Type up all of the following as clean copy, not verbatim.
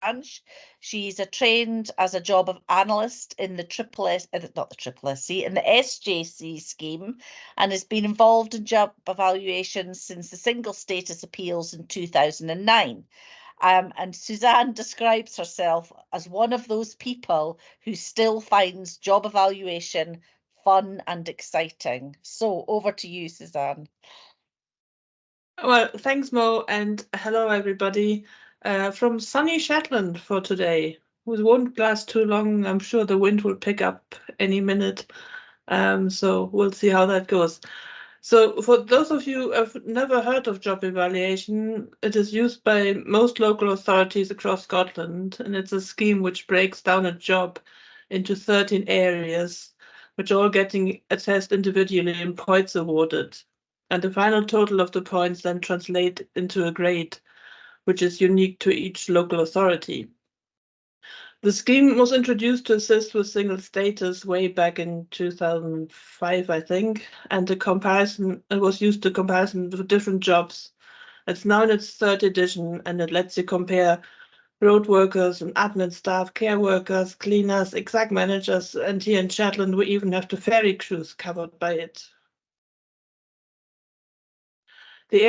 branch. She's trained as a job of analyst in the in the SJC scheme, and has been involved in job evaluation since the single status appeals in 2009. And Suzanne describes herself as one of those people who still finds job evaluation fun and exciting. So over to you, Suzanne. Well, thanks, Mo, and hello, everybody, from sunny Shetland for today. It won't last too long. I'm sure the wind will pick up any minute, so we'll see how that goes. So for those of you who have never heard of job evaluation, it is used by most local authorities across Scotland, and it's a scheme which breaks down a job into 13 areas, which are all getting assessed individually and points awarded. And the final total of the points then translate into a grade, which is unique to each local authority. The scheme was introduced to assist with single status way back in 2005, I think, and it was used to comparison with different jobs. It's now in its third edition, and it lets you compare road workers and admin staff, care workers, cleaners, exec managers, and here in Shetland we even have the ferry crews covered by it. The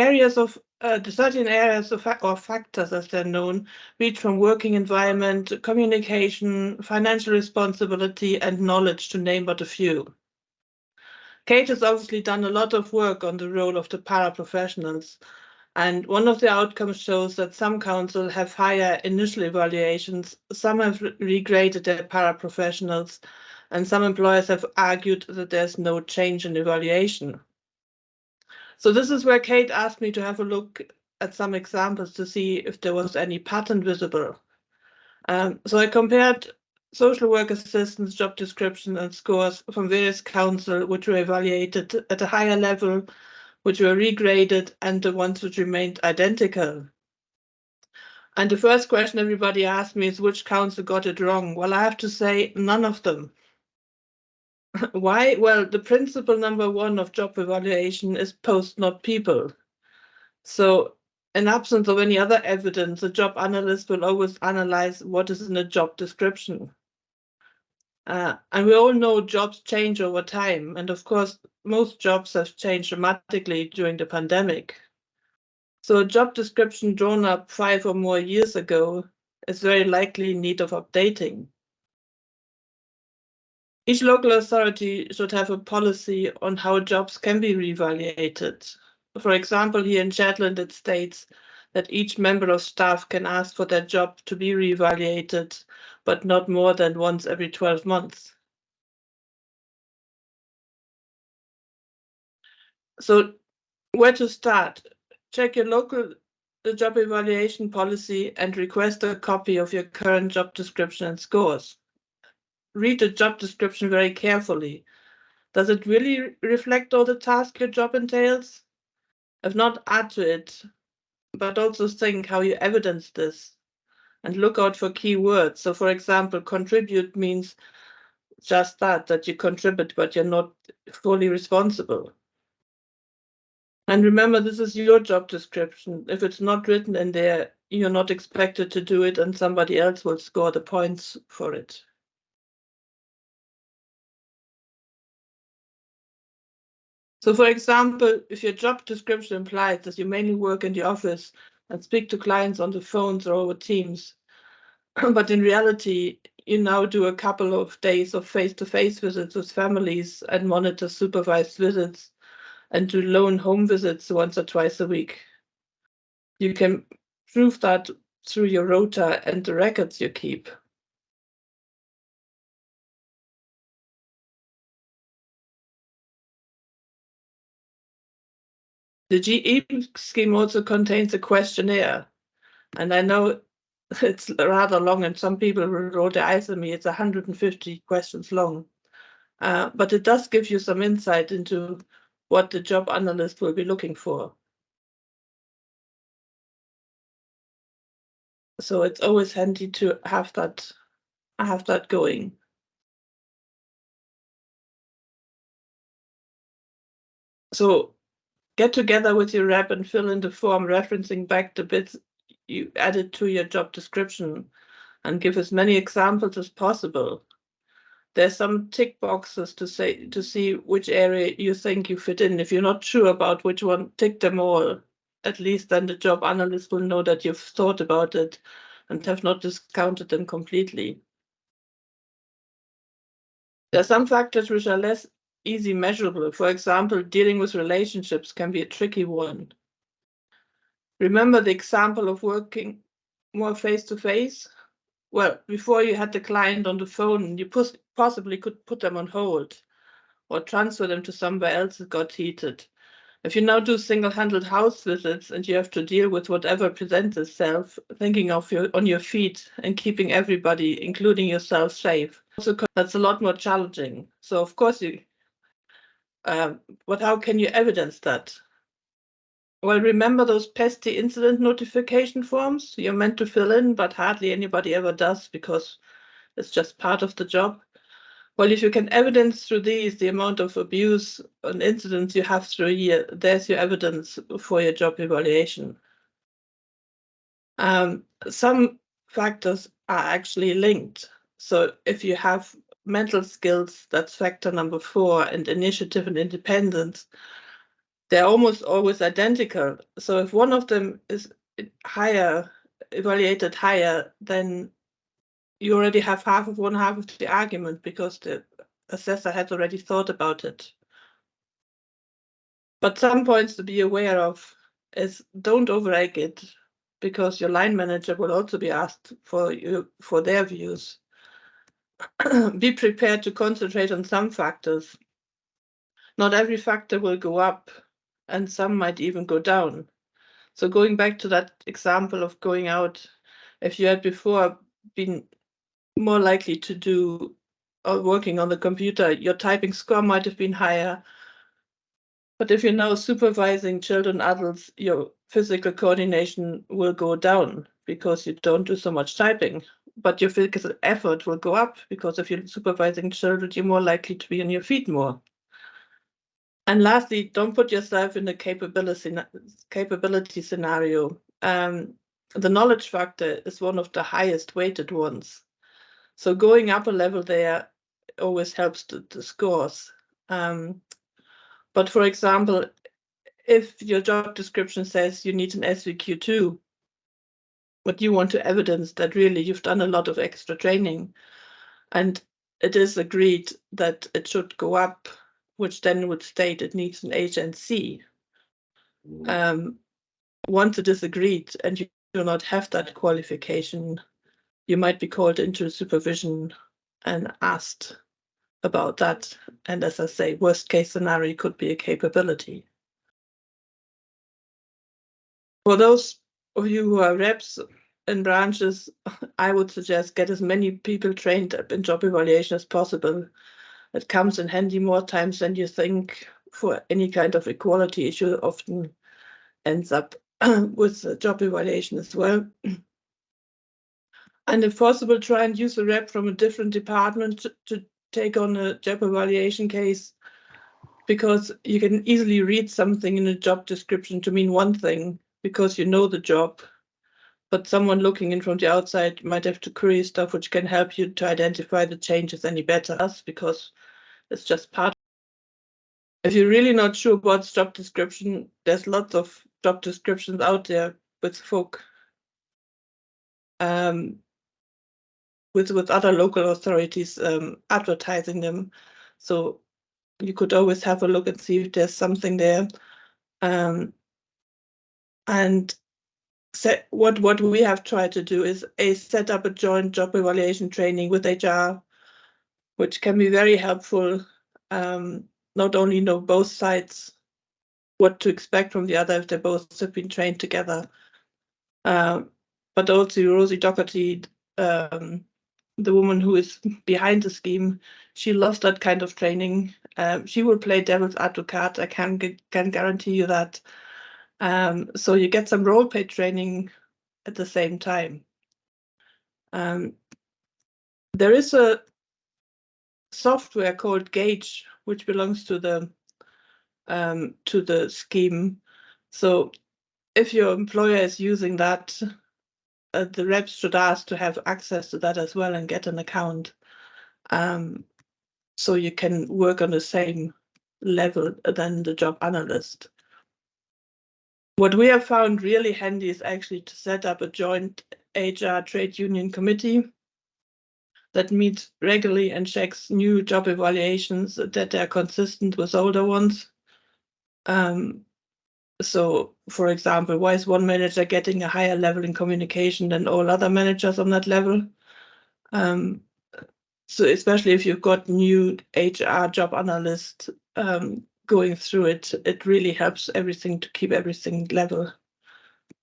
13 areas or factors, as they're known, reach from working environment, communication, financial responsibility, and knowledge, to name but a few. Kate has obviously done a lot of work on the role of the paraprofessionals, and one of the outcomes shows that some councils have higher initial evaluations, some have regraded their paraprofessionals, and some employers have argued that there's no change in evaluation. So this is where Kate asked me to have a look at some examples to see if there was any pattern visible. So I compared social work assistants' job description and scores from various councils which were evaluated at a higher level, which were regraded, and the ones which remained identical. And the first question everybody asked me is which council got it wrong? Well, I have to say none of them. Why? Well, the principle number one of job evaluation is post, not people. So in absence of any other evidence, a job analyst will always analyze what is in a job description. And we all know jobs change over time. And of course, most jobs have changed dramatically during the pandemic. So a job description drawn up 5 or more years ago is very likely in need of updating. Each local authority should have a policy on how jobs can be reevaluated. For example, here in Shetland, it states that each member of staff can ask for their job to be reevaluated, but not more than once every 12 months. So where to start? Check your local job evaluation policy and request a copy of your current job description and scores. Read the job description very carefully. Does it really reflect all the tasks your job entails? If not, add to it, but also think how you evidence this and look out for key words. So for example, contribute means just that you contribute, but you're not fully responsible. And remember, this is your job description. If it's not written in there, you're not expected to do it, and somebody else will score the points for it. So for example, if your job description implies that you mainly work in the office and speak to clients on the phones or over Teams, but in reality, you now do a couple of days of face-to-face visits with families and monitor supervised visits and do lone home visits once or twice a week. You can prove that through your rota and the records you keep. The GE scheme also contains a questionnaire, and I know it's rather long and some people will roll their eyes at me. It's 150 questions long, but it does give you some insight into what the job analyst will be looking for. So it's always handy to have that going. So get together with your rep and fill in the form referencing back the bits you add it to your job description and give as many examples as possible. There's some tick boxes to see which area you think you fit in. If you're not sure about which one, tick them all. At least then the job analyst will know that you've thought about it and have not discounted them completely. There are some factors which are less easy measurable. For example, dealing with relationships can be a tricky one. Remember the example of working more face-to-face? Well, before you had the client on the phone, you possibly could put them on hold or transfer them to somewhere else that got heated. If you now do single-handed house visits and you have to deal with whatever presents itself, thinking of on your feet and keeping everybody, including yourself, safe, that's a lot more challenging. So of course but how can you evidence that? Well, remember those pesky incident notification forms you're meant to fill in, but hardly anybody ever does because it's just part of the job? Well, if you can evidence through these the amount of abuse and incidents you have through a year, there's your evidence for your job evaluation. Some factors are actually linked. So if you have mental skills, that's factor number 4, and initiative and independence, they're almost always identical. So if one of them is evaluated higher, then you already have half of the argument because the assessor had already thought about it. But some points to be aware of is don't overegg it, because your line manager will also be asked for their views. Be prepared to concentrate on some factors. Not every factor will go up, and some might even go down. So going back to that example of going out, if you had before been more likely to do or working on the computer, your typing score might have been higher. But if you're now supervising children, adults, your physical coordination will go down because you don't do so much typing. But your physical effort will go up because if you're supervising children, you're more likely to be on your feet more. And lastly, don't put yourself in a capability scenario. The knowledge factor is one of the highest weighted ones. So going up a level there always helps the scores. But for example, if your job description says you need an SVQ2, but you want to evidence that really you've done a lot of extra training, and it is agreed that it should go up, which then would state it needs an HNC. Once it is agreed and you do not have that qualification, you might be called into supervision and asked about that. And as I say, worst case scenario could be a capability. For those of you who are reps in branches, I would suggest get as many people trained in job evaluation as possible. It comes in handy more times than you think for any kind of equality issue. Often ends up with job evaluation as well. And if possible, try and use a rep from a different department to take on a job evaluation case, because you can easily read something in a job description to mean one thing because you know the job, but someone looking in from the outside might have to query stuff which can help you to identify the changes any better, because it's just part. If you're really not sure about job description, there's lots of job descriptions out there with folk with other local authorities advertising them. So you could always have a look and see if there's something there. And what we have tried to do is set up a joint job evaluation training with HR, which can be very helpful. Not only know both sides what to expect from the other if they both have been trained together, but also Rosie Doherty, the woman who is behind the scheme, she loves that kind of training. She will play devil's advocate. I can guarantee you that. So you get some role play training at the same time. There is a software called Gauge, which belongs to the scheme. So if your employer is using that, the reps should ask to have access to that as well and get an account. So you can work on the same level than the job analyst. What we have found really handy is actually to set up a joint HR trade union committee that meets regularly and checks new job evaluations that are consistent with older ones. So, for example, why is one manager getting a higher level in communication than all other managers on that level? So especially if you've got new HR job analysts going through it, it really helps everything to keep everything level.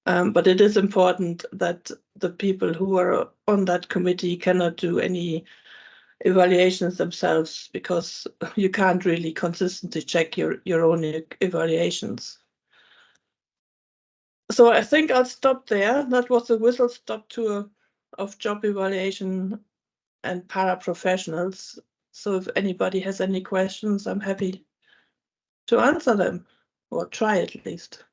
But it is important that the people who are on that committee cannot do any evaluations themselves, because you can't really consistently check your own evaluations. So I think I'll stop there. That was a whistle-stop tour of job evaluation and paraprofessionals. So if anybody has any questions, I'm happy to answer them, or try at least.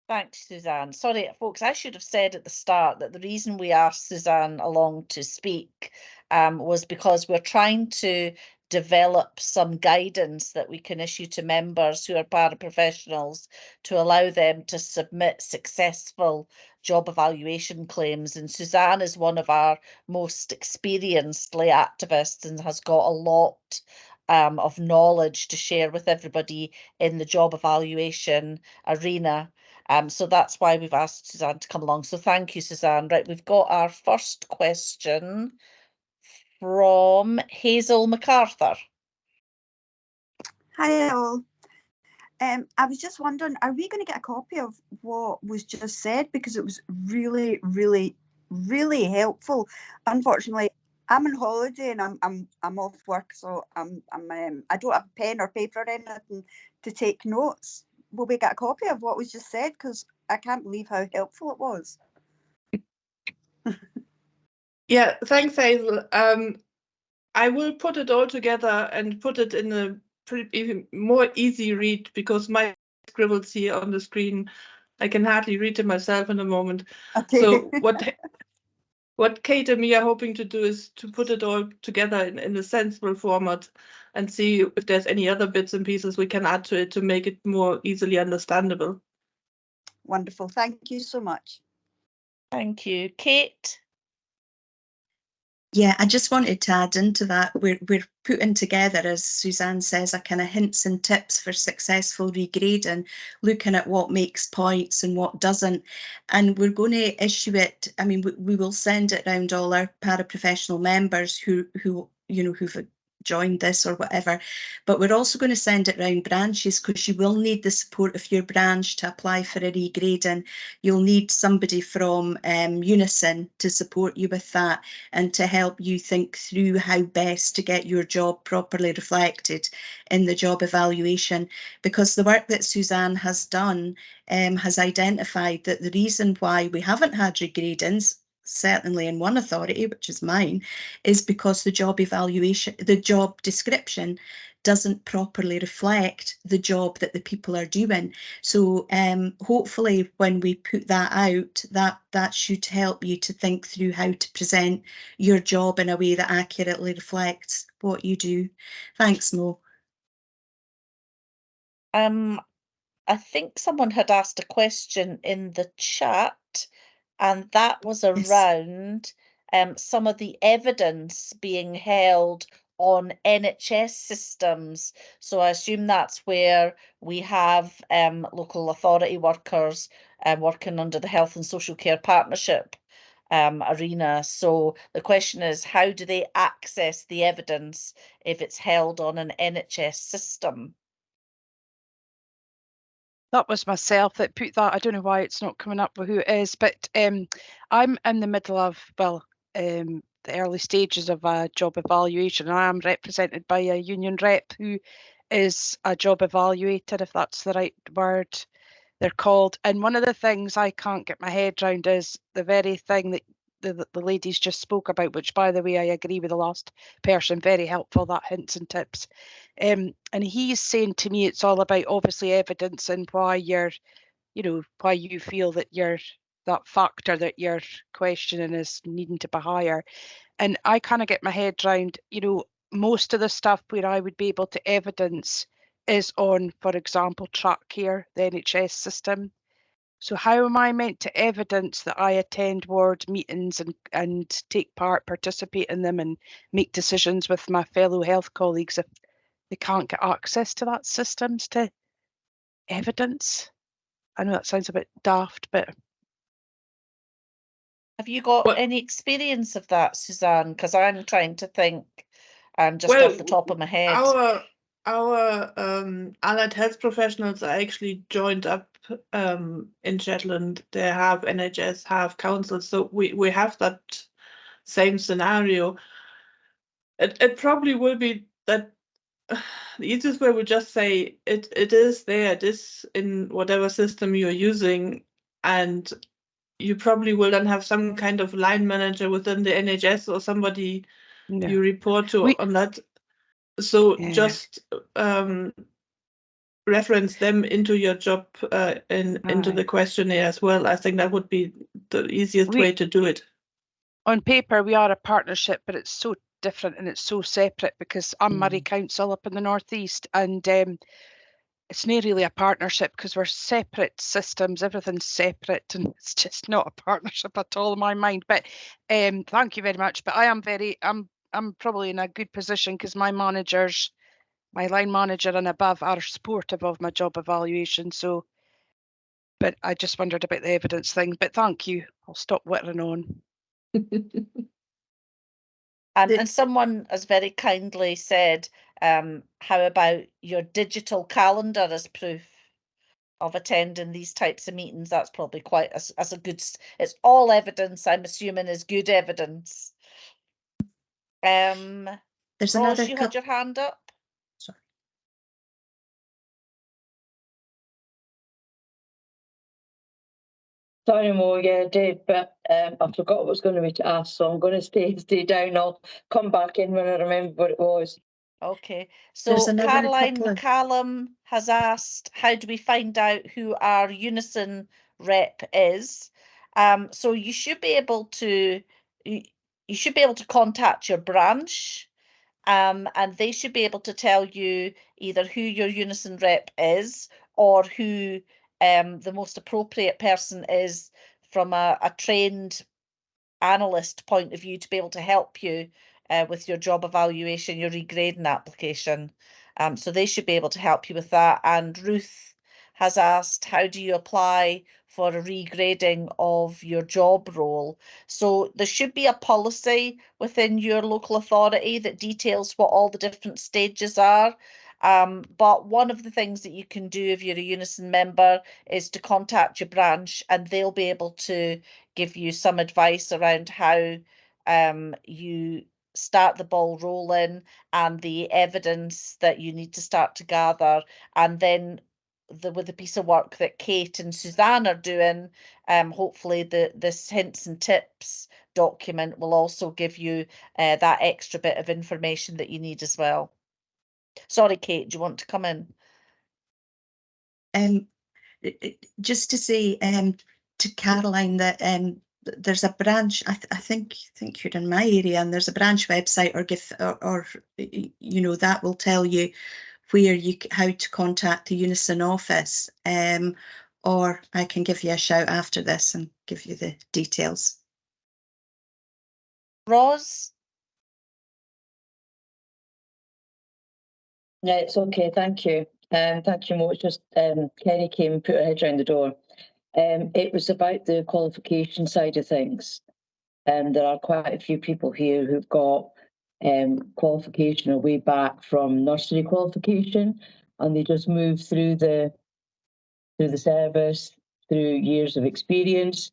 Thanks, Suzanne. Sorry, folks, I should have said at the start that the reason we asked Suzanne along to speak was because we're trying to develop some guidance that we can issue to members who are paraprofessionals to allow them to submit successful job evaluation claims. And Suzanne is one of our most experienced lay activists and has got a lot of knowledge to share with everybody in the job evaluation arena. So that's why we've asked Suzanne to come along. So thank you, Suzanne. Right, we've got our first question from Hazel MacArthur. Hi all. I was just wondering, are we going to get a copy of what was just said? Because it was really, really, really helpful. Unfortunately, I'm on holiday and I'm off work, so I don't have pen or paper or anything to take notes. Will we get a copy of what was just said? Because I can't believe how helpful it was. Yeah, thanks, Hazel. I will put it all together and put it in a even more easy read, because my scribbles here on the screen, I can hardly read it myself in a moment. Okay. So what Kate and me are hoping to do is to put it all together in a sensible format and see if there's any other bits and pieces we can add to it to make it more easily understandable. Wonderful. Thank you so much. Thank you. Kate? Yeah, I just wanted to add into that, we're putting together, as Suzanne says, a kind of hints and tips for successful regrading, looking at what makes points and what doesn't. And we're going to issue it, I mean, we will send it around all our paraprofessional members who you know, who've joined this or whatever, but we're also going to send it around branches, because you will need the support of your branch to apply for a regrading. You'll need somebody from Unison to support you with that and to help you think through how best to get your job properly reflected in the job evaluation, because the work that Suzanne has done has identified that the reason why we haven't had regradings, certainly in one authority, which is mine, is because the job evaluation, the job description doesn't properly reflect the job that the people are doing. So hopefully when we put that out, that should help you to think through how to present your job in a way that accurately reflects what you do. Thanks, Mo. I think someone had asked a question in the chat, and that was around some of the evidence being held on NHS systems. So I assume that's where we have local authority workers working under the Health and Social Care Partnership arena. So the question is, how do they access the evidence if it's held on an NHS system? That was myself that put that. I don't know why it's not coming up with who it is, but I'm in the middle of, well, the early stages of a job evaluation. I am represented by a union rep who is a job evaluator, if that's the right word they're called. And one of the things I can't get my head around is the very thing that the ladies just spoke about, which, by the way, I agree with the last person, very helpful, that hints and tips. And he's saying to me it's all about obviously evidence and why you're, you know, why you feel that you're that factor that you're questioning is needing to be higher. And I kind of get my head round, you know, most of the stuff where I would be able to evidence is on, for example, track care, the NHS system. So how am I meant to evidence that I attend ward meetings and take part, participate in them and make decisions with my fellow health colleagues if they can't get access to that systems to evidence? I know that sounds a bit daft, but Have you got Well- any experience of that, Suzanne? Because I'm trying to think, and just Well, off the top of my head. Our allied health professionals are actually joined up in Shetland. They have NHS, have councils, so we have that same scenario. It probably will be that the easiest way would just say it is there, it is in whatever system you're using, and you probably will then have some kind of line manager within the NHS or somebody no. you report to on that. So Yeah. just reference them into your job into the Aye. questionnaire as well. I think that would be the easiest way to do it. On paper, we are a partnership, but it's so different and it's so separate because I'm Murray Council up in the northeast, and it's not really a partnership because we're separate systems. Everything's separate, and it's just not a partnership at all in my mind. But thank you very much. But I'm probably in a good position because my managers, my line manager and above, are supportive of my job evaluation. So, but I just wondered about the evidence thing. But thank you. I'll stop whittering on. And someone has very kindly said, how about your digital calendar as proof of attending these types of meetings? That's probably quite as a good, it's all evidence, I'm assuming, is good evidence. There's Ross, another you had your hand up? Sorry. Sorry, Mo, yeah, I did, but I forgot what was going to be asked, so I'm going to stay down. I'll come back in when I remember what it was. Okay, There's so another Caroline couple of- McCallum has asked, how do we find out who our Unison rep is? So you should be able to contact your branch, and they should be able to tell you either who your Unison rep is or who the most appropriate person is from a trained analyst point of view to be able to help you with your job evaluation, your regrading application. So they should be able to help you with that. And Ruth has asked, how do you apply for a regrading of your job role? So there should be a policy within your local authority that details what all the different stages are. But one of the things that you can do if you're a Unison member is to contact your branch, and they'll be able to give you some advice around how you start the ball rolling and the evidence that you need to start to gather. And then with the piece of work that Kate and Suzanne are doing, hopefully this hints and tips document will also give you that extra bit of information that you need as well. Sorry, Kate, do you want to come in? Just to say to Caroline that there's a branch. I think you're in my area, and there's a branch website, or you know, that will tell you where how to contact the Unison office. Or I can give you a shout after this and give you the details. Roz? Yeah, it's okay, thank you. Thank you, Mo. It's just Kerry came and put her head around the door. It was about the qualification side of things. There are quite a few people here who've got qualification a way back from nursery qualification, and they just move through the service, through years of experience.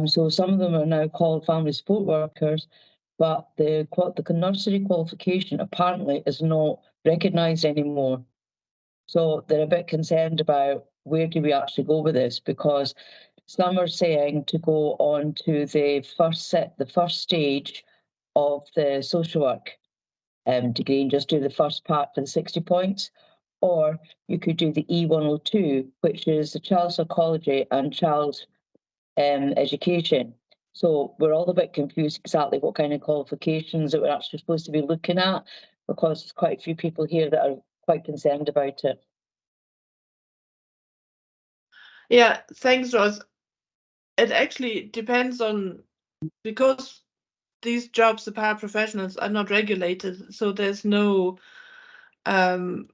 So some of them are now called family support workers, but the nursery qualification apparently is not recognised anymore. So they're a bit concerned about where do we actually go with this, because some are saying to go on to the first stage of the social work degree and just do the first part for the 60 points, or you could do the E102, which is the child psychology and child education. So we're all a bit confused exactly what kind of qualifications that we're actually supposed to be looking at, because there's quite a few people here that are quite concerned about it. Yeah, thanks, Ross. It actually depends on, because these jobs, the paraprofessionals, are not regulated, so there's no no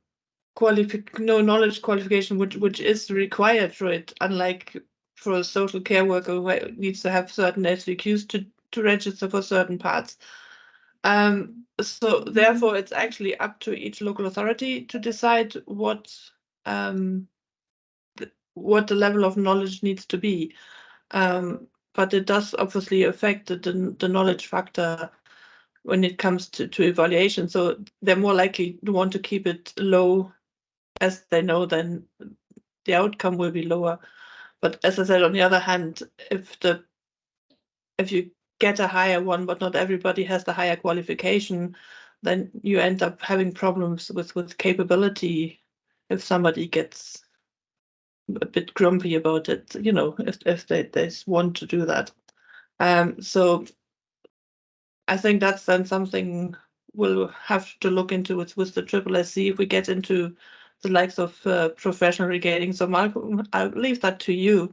knowledge qualification which is required for it, unlike for a social care worker who needs to have certain SVQs to register for certain parts. So therefore it's actually up to each local authority to decide what the level of knowledge needs to be. But it does obviously affect the knowledge factor when it comes to evaluation. So they're more likely to want to keep it low, as they know then the outcome will be lower. But as I said, on the other hand, if you get a higher one, but not everybody has the higher qualification, then you end up having problems with capability if somebody gets a bit grumpy about it, you know, if they want to do that. So I think that's then something we'll have to look into with the SSC if we get into the likes of professional regaling. So Malcolm, I'll leave that to you.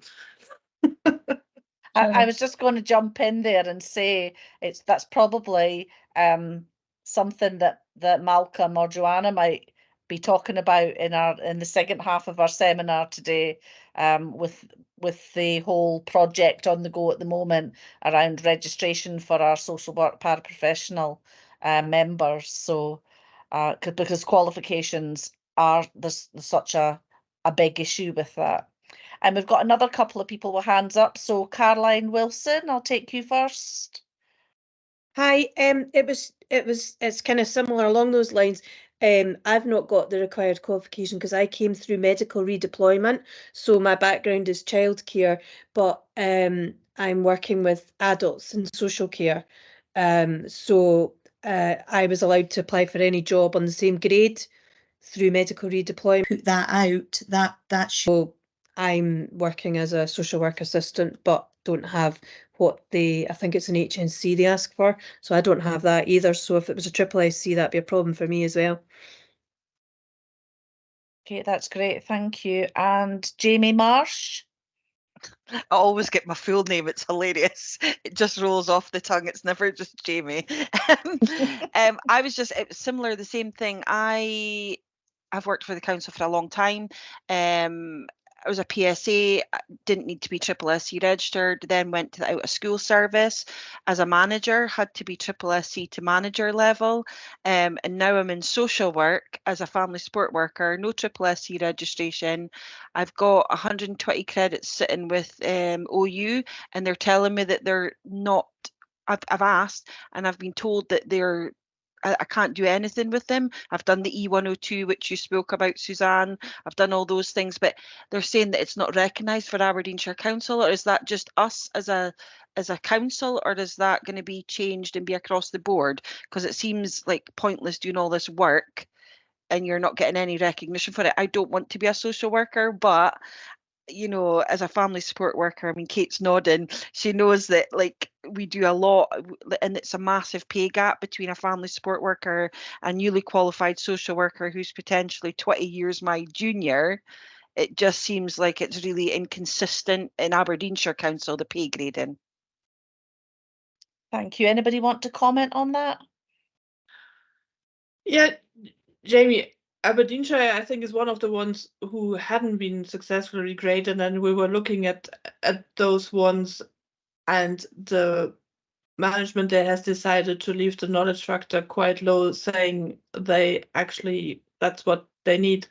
I was just going to jump in there and say that's probably something that Malcolm or Joanna might be talking about in the second half of our seminar today, with the whole project on the go at the moment around registration for our social work paraprofessional members. So because qualifications are there's such a big issue with that. And we've got another couple of people with hands up. So Caroline Wilson, I'll take you first. Hi, it's kind of similar along those lines. I've not got the required qualification because I came through medical redeployment. So my background is childcare, but I'm working with adults in social care. So I was allowed to apply for any job on the same grade through medical redeployment. Put that out, that should. So I'm working as a social work assistant, but don't have what I think it's an HNC they ask for. So I don't have that either. So if it was a SSC, that'd be a problem for me as well. Okay, that's great. Thank you. And Jamie Marsh. I always get my full name. It's hilarious. It just rolls off the tongue. It's never just Jamie. I was just, it was similar, the same thing. I've worked for the council for a long time. I was a PSA, didn't need to be SSC registered, then went to the out of school service as a manager, had to be SSC to manager level. And now I'm in social work as a family support worker, no SSC registration. I've got 120 credits sitting with OU, and they're telling me that they're not, I've asked and I've been told that I can't do anything with them. I've done the E102, which you spoke about, Suzanne. I've done all those things, but they're saying that it's not recognised for Aberdeenshire Council, or is that just us as a council, or is that going to be changed and be across the board? Because it seems like pointless doing all this work and you're not getting any recognition for it. I don't want to be a social worker, but you know, as a family support worker, I mean, Kate's nodding. She knows that, like, we do a lot, and it's a massive pay gap between a family support worker and newly qualified social worker who's potentially 20 years my junior. It just seems like it's really inconsistent in Aberdeenshire Council, the pay grading. Thank you. Anybody want to comment on that? Yeah, Jamie, Aberdeenshire, I think, is one of the ones who hadn't been successfully graded, and we were looking at those ones, and the management there has decided to leave the knowledge factor quite low, saying that's what they need.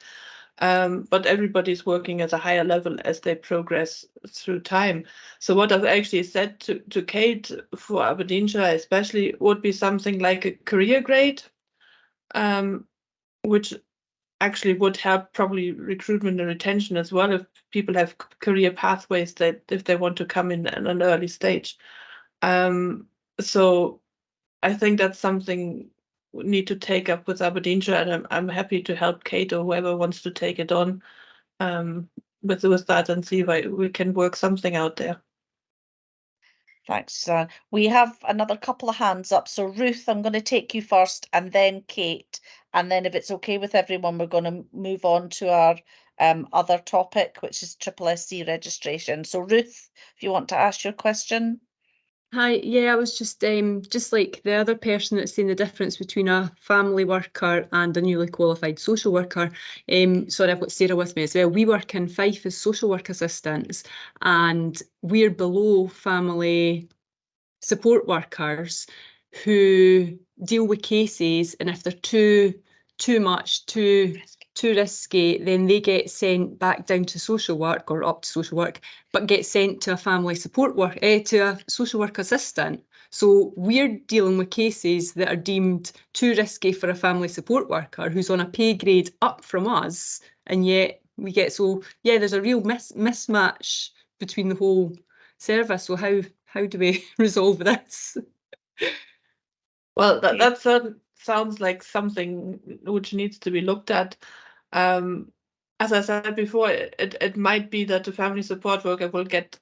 But everybody's working at a higher level as they progress through time. So what I've actually said to Kate for Aberdeenshire especially would be something like a career grade, which actually would help probably recruitment and retention as well if people have career pathways that if they want to come in at an early stage. So I think that's something we need to take up with Aberdeenshire, and I'm happy to help Kate or whoever wants to take it on with that and see if we can work something out there. Thanks, Suzanne. We have another couple of hands up. So Ruth, I'm going to take you first and then Kate. And then if it's okay with everyone, we're going to move on to our other topic, which is SSSC registration. So Ruth, if you want to ask your question. Hi, yeah, I was just like the other person that's seen the difference between a family worker and a newly qualified social worker. Sorry, I've got Sarah with me as well. We work in Fife as social work assistants, and we're below family support workers who deal with cases, and if they're too risky, then they get sent back down to social work or up to social work, but get sent to a family support work, to a social work assistant. So we're dealing with cases that are deemed too risky for a family support worker who's on a pay grade up from us, and yet we get, so yeah, there's a real mismatch between the whole service. So how do we resolve this? Well, that sounds like something which needs to be looked at. As I said before, it might be that the family support worker will get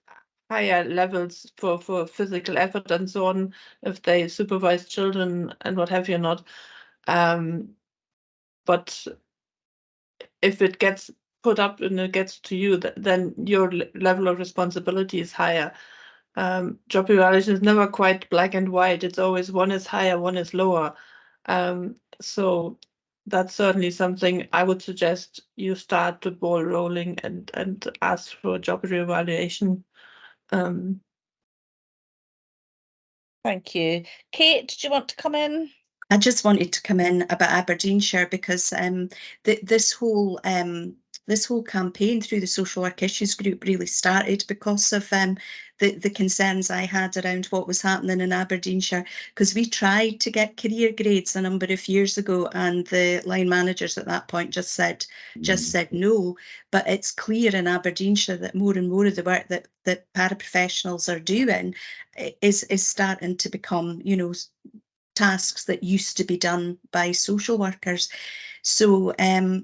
higher levels for physical effort and so on if they supervise children and what have you not. But if it gets put up and it gets to you, then your level of responsibility is higher. Job evaluation is never quite black and white. It's always one is higher, one is lower. So that's certainly something I would suggest you start the ball rolling and ask for a job reevaluation. Thank you. Kate, do you want to come in? I just wanted to come in about Aberdeenshire because this whole campaign through the Social Work Issues Group really started because of the concerns I had around what was happening in Aberdeenshire, because we tried to get career grades a number of years ago and the line managers at that point just said no. But it's clear in Aberdeenshire that more and more of the work that paraprofessionals are doing is starting to become, you know, tasks that used to be done by social workers. So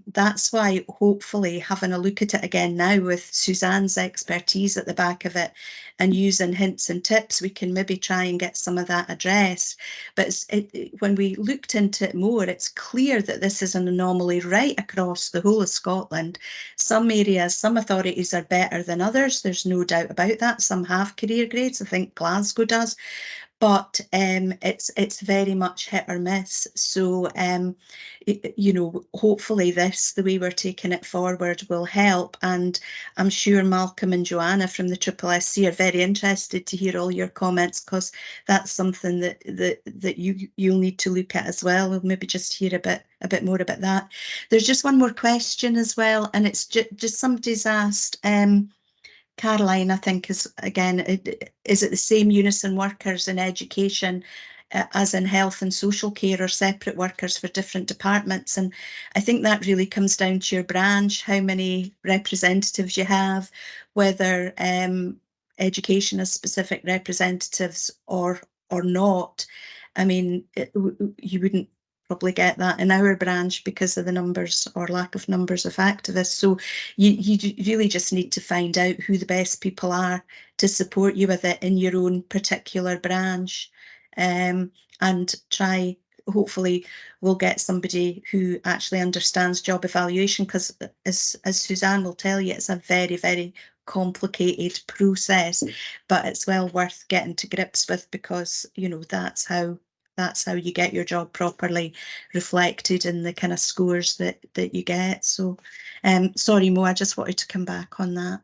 that's why hopefully having a look at it again now with Suzanne's expertise at the back of it and using hints and tips, we can maybe try and get some of that addressed. But when we looked into it more, it's clear that this is an anomaly right across the whole of Scotland. Some areas, some authorities are better than others. There's no doubt about that. Some have career grades. I think Glasgow does. But it's very much hit or miss. So, you know, hopefully the way we're taking it forward will help. And I'm sure Malcolm and Joanna from the SSSC are very interested to hear all your comments, because that's something that you'll need to look at as well. We'll maybe just hear a bit more about that. There's just one more question as well, and it's just somebody's asked, Caroline, I think, is again, is it the same Unison workers in education as in health and social care, or separate workers for different departments? And I think that really comes down to your branch, how many representatives you have, whether education has specific representatives or not. I mean, you wouldn't probably get that in our branch because of the numbers or lack of numbers of activists. So you really just need to find out who the best people are to support you with it in your own particular branch, and try, hopefully we'll get somebody who actually understands job evaluation, because as Suzanne will tell you, it's a very, very complicated process, but it's well worth getting to grips with, because, you know, that's how you get your job properly reflected in the kind of scores that you get. So sorry, Mo, I just wanted to come back on that.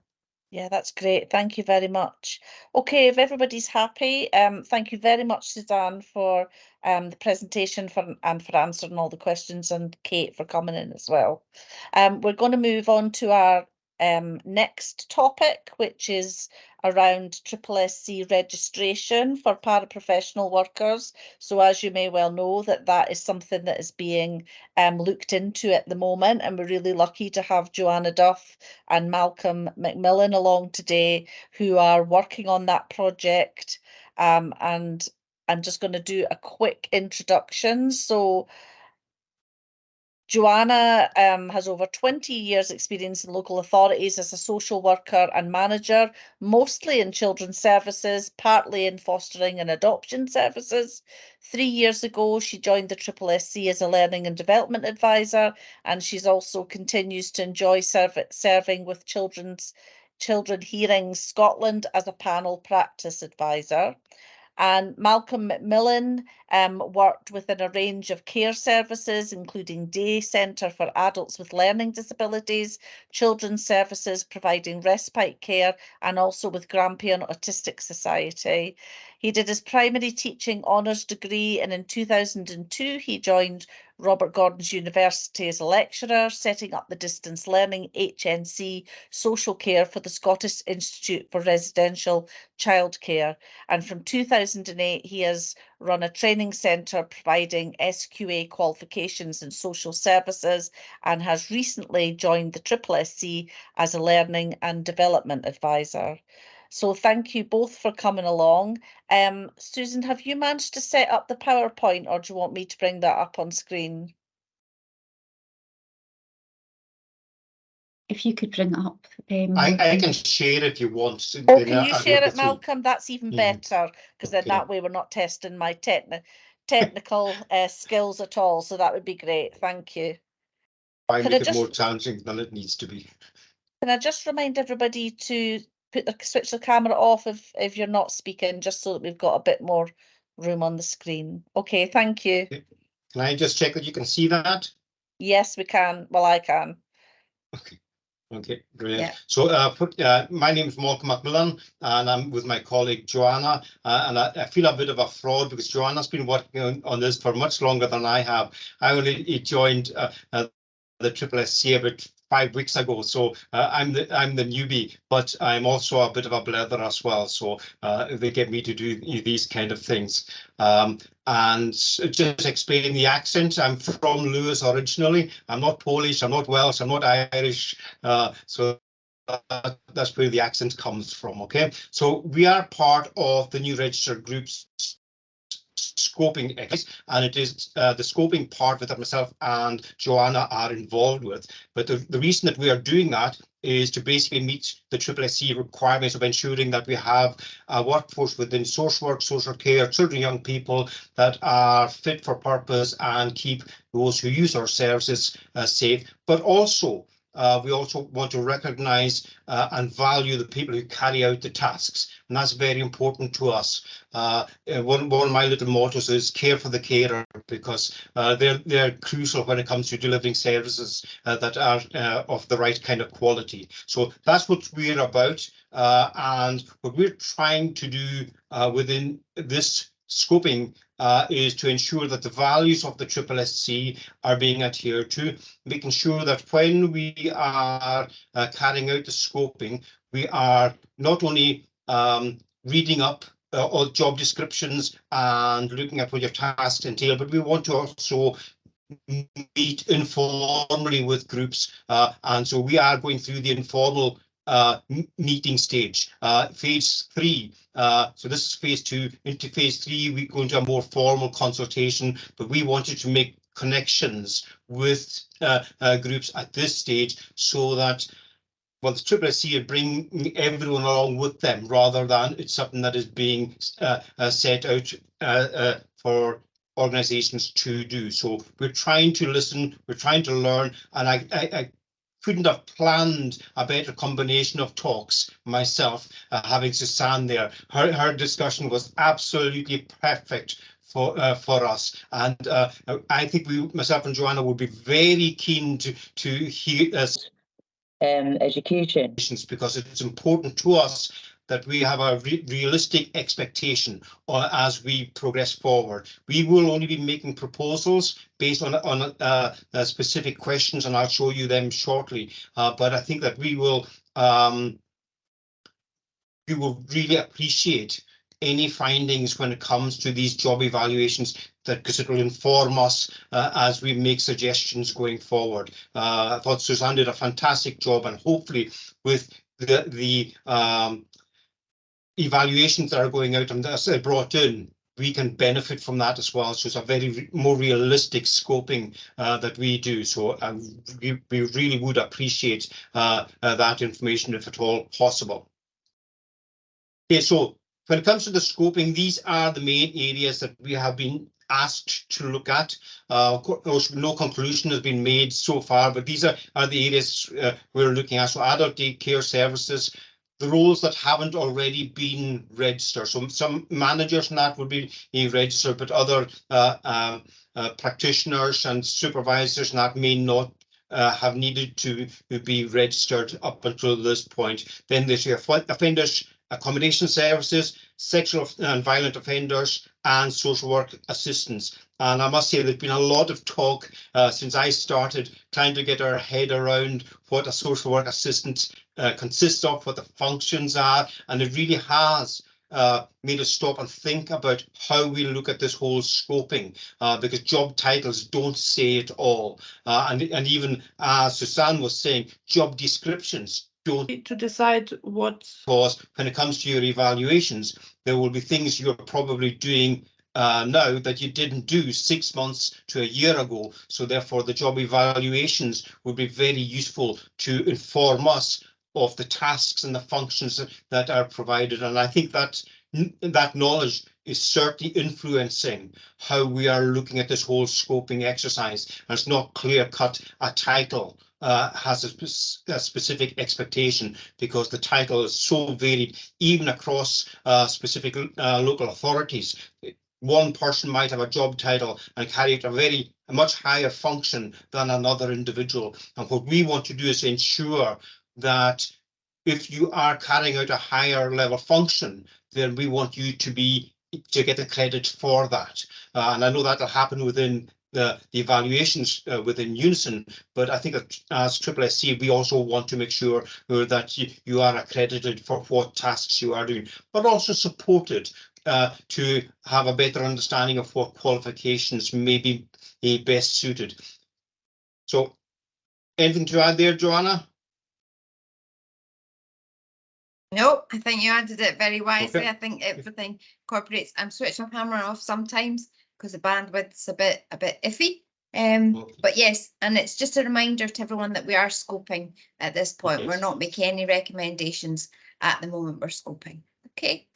Yeah, that's great. Thank you very much. Okay, if everybody's happy, thank you very much, Suzanne, for the presentation and for answering all the questions, and Kate for coming in as well. We're going to move on to our next topic, which is around SSSC registration for paraprofessional workers. So as you may well know, that is something that is being looked into at the moment, and we're really lucky to have Joanna Duff and Malcolm McMillan along today, who are working on that project. And I'm just going to do a quick introduction. So Joanna has over 20 years experience in local authorities as a social worker and manager, mostly in children's services, partly in fostering and adoption services. 3 years ago, she joined the SSC as a learning and development advisor, and she's also continues to enjoy serving with Children Hearing Scotland as a panel practice advisor. And Malcolm McMillan worked within a range of care services, including day centre for adults with learning disabilities, children's services providing respite care, and also with Grampian Autistic Society. He did his primary teaching honours degree, and in 2002 he joined Robert Gordon's University as a lecturer, setting up the distance learning HNC social care for the Scottish Institute for Residential Childcare. And from 2008, he has run a training centre providing SQA qualifications in social services, and has recently joined the SSC as a learning and development advisor. So thank you both for coming along. Susan, have you managed to set up the PowerPoint, or do you want me to bring that up on screen? If you could bring it up. I can share if you want. Oh, can you share it, Malcolm? That's even better, because then Okay. that way we're not testing my technical skills at all. So that would be great. Thank you. I Can make I it more just challenging than it needs to be. can I just remind everybody to switch the camera off if you're not speaking, just so that we've got a bit more room on the screen. Okay, thank you. Can I just check that you can see that? Yes, we can. Well, I can. Okay, brilliant. Yeah. So my name is Malcolm McMillan, and I'm with my colleague Joanna, and I feel a bit of a fraud because Joanna's been working on this for much longer than I have. I only joined the SSC about 5 weeks ago, so I'm the newbie, but I'm also a bit of a blether as well. So they get me to do these kind of things. And just explaining the accent, I'm from Lewis originally. I'm not Polish, I'm not Welsh, I'm not Irish. So that's where the accent comes from. Okay, so we are part of the new registered groups scoping exercise, and it is the scoping part that myself and Joanna are involved with. But the reason that we are doing that is to basically meet the SSC requirements of ensuring that we have a workforce within social work, social care, children, young people that are fit for purpose and keep those who use our services safe, but also we also want to recognise and value the people who carry out the tasks, and that's very important to us. One of my little mottos is care for the carer, because they're crucial when it comes to delivering services that are of the right kind of quality. So that's what we're about, and what we're trying to do within this scoping is to ensure that the values of the SSC are being adhered to, making sure that when we are carrying out the scoping, we are not only reading up all job descriptions and looking at what your tasks entail, but we want to also meet informally with groups, and so we are going through the informal meeting stage, phase 3. So this is phase 2. Into phase 3, we go into a more formal consultation, but we wanted to make connections with groups at this stage, so that, well, the SSC are bringing everyone along with them, rather than it's something that is being set out for organisations to do. So we're trying to listen, we're trying to learn, and I couldn't have planned a better combination of talks myself, having Suzanne there. Her discussion was absolutely perfect for us, and I think myself and Joanna would be very keen to hear education. Because it's important to us that we have a realistic expectation as we progress forward. We will only be making proposals based on specific questions, and I'll show you them shortly. But I think that we will really appreciate any findings when it comes to these job evaluations, because it will inform us as we make suggestions going forward. I thought Suzanne did a fantastic job, and hopefully with the evaluations that are going out and that's brought in, we can benefit from that as well. So it's a very more realistic scoping that we do. So we really would appreciate that information if at all possible. Okay, so when it comes to the scoping, these are the main areas that we have been asked to look at. Of course, no conclusion has been made so far, but these are the areas we're looking at. So adult daycare services, the roles that haven't already been registered. So some managers and that would be registered, but other practitioners and supervisors and that may not have needed to be registered up until this point. Then there's your offenders accommodation services, sexual and violent offenders, and social work assistants. And I must say there's been a lot of talk since I started trying to get our head around what a social work assistant consists of, what the functions are, and it really has made us stop and think about how we look at this whole scoping, because job titles don't say it all. And even as Suzanne was saying, job descriptions don't. To decide what. Because when it comes to your evaluations, there will be things you're probably doing now that you didn't do 6 months to a year ago. So therefore, the job evaluations would be very useful to inform us of the tasks and the functions that are provided. And I think that knowledge is certainly influencing how we are looking at this whole scoping exercise. And it's not clear-cut a title has a specific expectation, because the title is so varied, even across specific local authorities. One person might have a job title and carry out a much higher function than another individual. And what we want to do is ensure that if you are carrying out a higher level function, then we want you to get the credit for that. And I know that'll happen within the evaluations within Unison, but I think as SSSC, we also want to make sure that you are accredited for what tasks you are doing, but also supported to have a better understanding of what qualifications may be best suited. So, anything to add there, Joanna? No, I think you answered it very wisely. Okay. I think everything incorporates. I'm switching my camera off sometimes because the bandwidth's a bit iffy. Okay. But yes, and it's just a reminder to everyone that we are scoping at this point. Yes. We're not making any recommendations at the moment. We're scoping. Okay.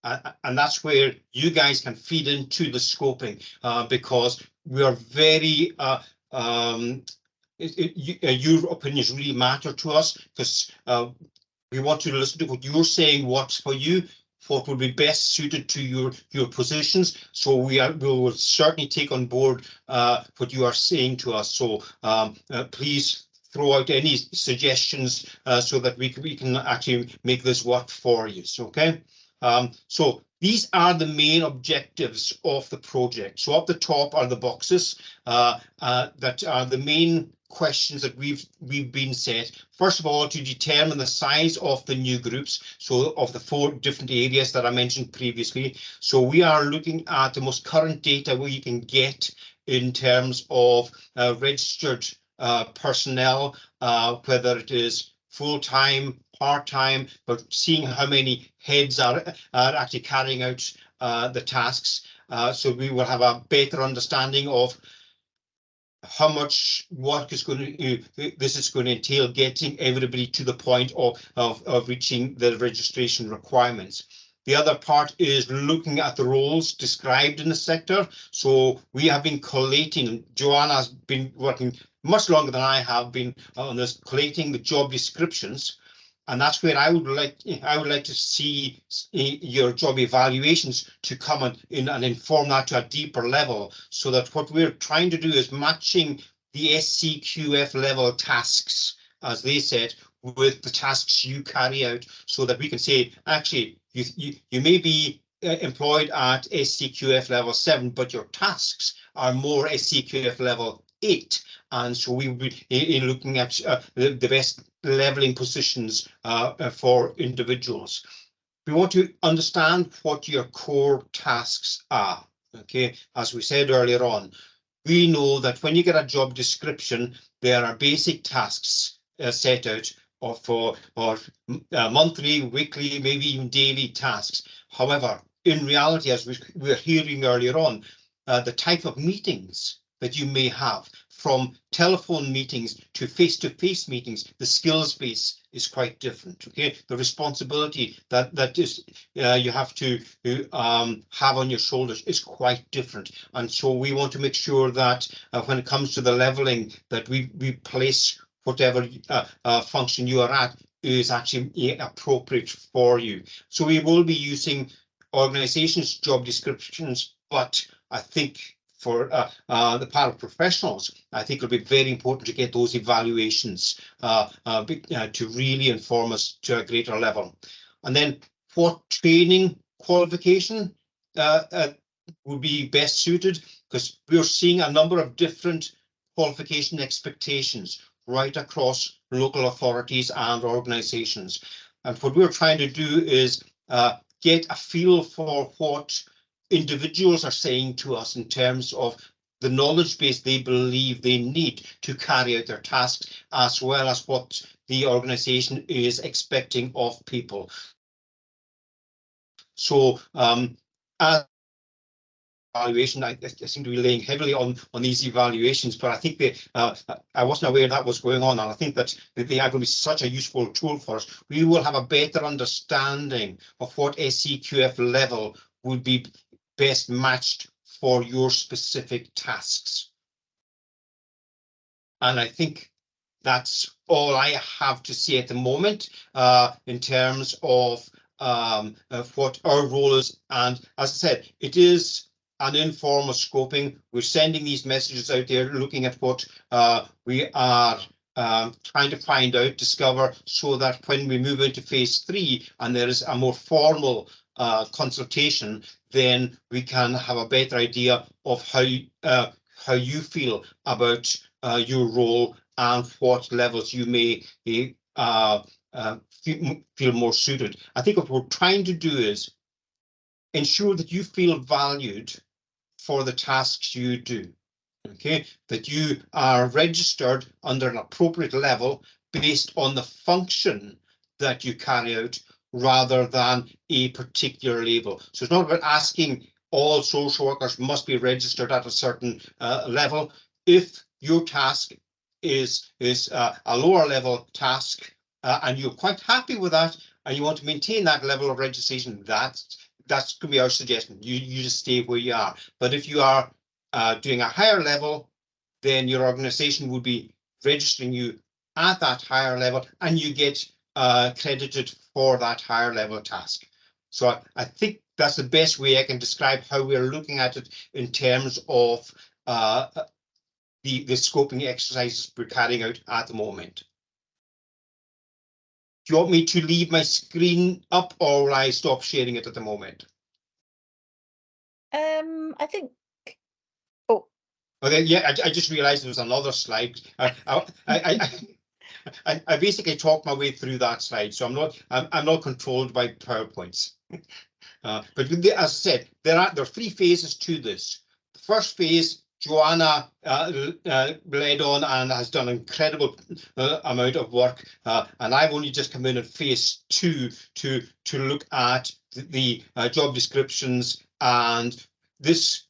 And that's where you guys can feed into the scoping, because we are very your opinions really matter to us, because we want to listen to what you're saying works for you, what would be best suited to your positions. So we will certainly take on board what you are saying to us. So please throw out any suggestions so that we can actually make this work for you. So, okay. So these are the main objectives of the project. So up the top are the boxes that are the main questions that we've been set. First of all, to determine the size of the new groups, so of the 4 different areas that I mentioned previously. So we are looking at the most current data we can get in terms of registered personnel, whether it is full-time, part-time, but seeing how many heads are actually carrying out the tasks. So we will have a better understanding of how much work is going to entail getting everybody to the point of reaching the registration requirements. The other part is looking at the roles described in the sector. So we have been collating, Joanna has been working much longer than I have been on this, collating the job descriptions. And that's where I would like to see your job evaluations to come in and inform that to a deeper level, so that what we're trying to do is matching the SCQF level tasks, as they said, with the tasks you carry out, so that we can say, actually, you may be employed at SCQF level 7, but your tasks are more SCQF level 8. And so we will be looking at the best leveling positions for individuals. We want to understand what your core tasks are. Okay, as we said earlier on, we know that when you get a job description, there are basic tasks set out for monthly, weekly, maybe even daily tasks. However, in reality, as we were hearing earlier on, the type of meetings that you may have, from telephone meetings to face-to-face meetings, the skills base is quite different. Okay, the responsibility that is you have to have on your shoulders is quite different, and so we want to make sure that when it comes to the leveling, that we place whatever function you are at is actually appropriate for you. So we will be using organizations' job descriptions, but I think for the paraprofessionals, I think it'll be very important to get those evaluations to really inform us to a greater level. And then what training qualification would be best suited, because we're seeing a number of different qualification expectations right across local authorities and organizations. And what we're trying to do is get a feel for what individuals are saying to us in terms of the knowledge base they believe they need to carry out their tasks, as well as what the organization is expecting of people. So as evaluation, I seem to be laying heavily on these evaluations, but I think I wasn't aware that was going on, and I think that they are going to be such a useful tool for us. We will have a better understanding of what SEQF level would be best matched for your specific tasks. And I think that's all I have to say at the moment in terms of what our role is. And as I said, it is an informal scoping. We're sending these messages out there, looking at what we are trying to find out, discover, so that when we move into phase 3 and there is a more formal consultation, then we can have a better idea of how you feel about your role and what levels you may feel more suited. I think what we're trying to do is ensure that you feel valued for the tasks you do. Okay, that you are registered under an appropriate level based on the function that you carry out, rather than a particular label. So it's not about asking all social workers must be registered at a certain level. If your task is a lower level task and you're quite happy with that, and you want to maintain that level of registration, that's going to be our suggestion. You just stay where you are. But if you are doing a higher level, then your organization will be registering you at that higher level, and you get credited for that higher level task. So I think that's the best way I can describe how we're looking at it in terms of the scoping exercises we're carrying out at the moment. Do you want me to leave my screen up, or will I stop sharing it at the moment? I think. Oh. Okay. Yeah. I just realised there was another slide. I basically talked my way through that slide, so I'm not controlled by PowerPoints. But as I said, there are 3 phases to this. The first phase, Joanna led on and has done an incredible amount of work, and I've only just come in at phase 2 to look at the job descriptions, and this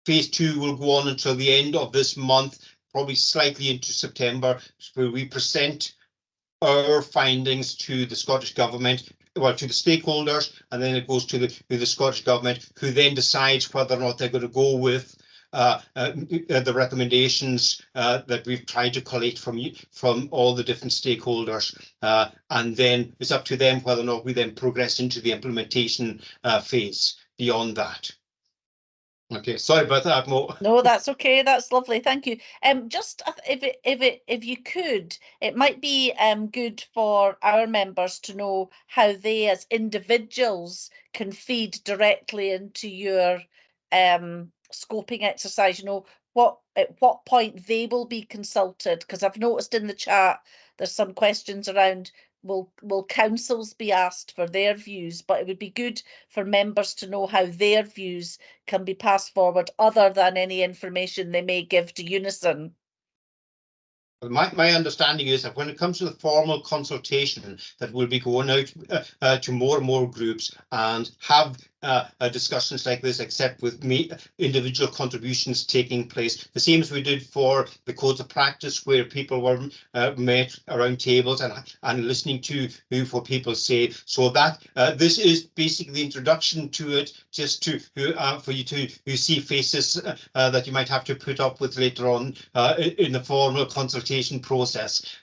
phase 2 will go on until the end of this month, probably slightly into September, where we present our findings to the Scottish Government, well, to the stakeholders, and then it goes to the Scottish Government, who then decides whether or not they're going to go with the recommendations that we've tried to collate from all the different stakeholders, and then it's up to them whether or not we then progress into the implementation phase beyond that. Okay, sorry about that, Mo. No, that's okay. That's lovely. Thank you. Just if you could, it might be good for our members to know how they, as individuals, can feed directly into your scoping exercise. You know, at what point they will be consulted, because I've noticed in the chat there's some questions around will councils be asked for their views, but it would be good for members to know how their views can be passed forward, other than any information they may give to Unison. My understanding is that when it comes to the formal consultation, that we'll be going out to more and more groups and have discussions like this, except with individual contributions taking place, the same as we did for the codes of practice, where people were met around tables and listening to what people say. So that this is basically the introduction to it, just to for you to see faces that you might have to put up with later on in the formal consultation process,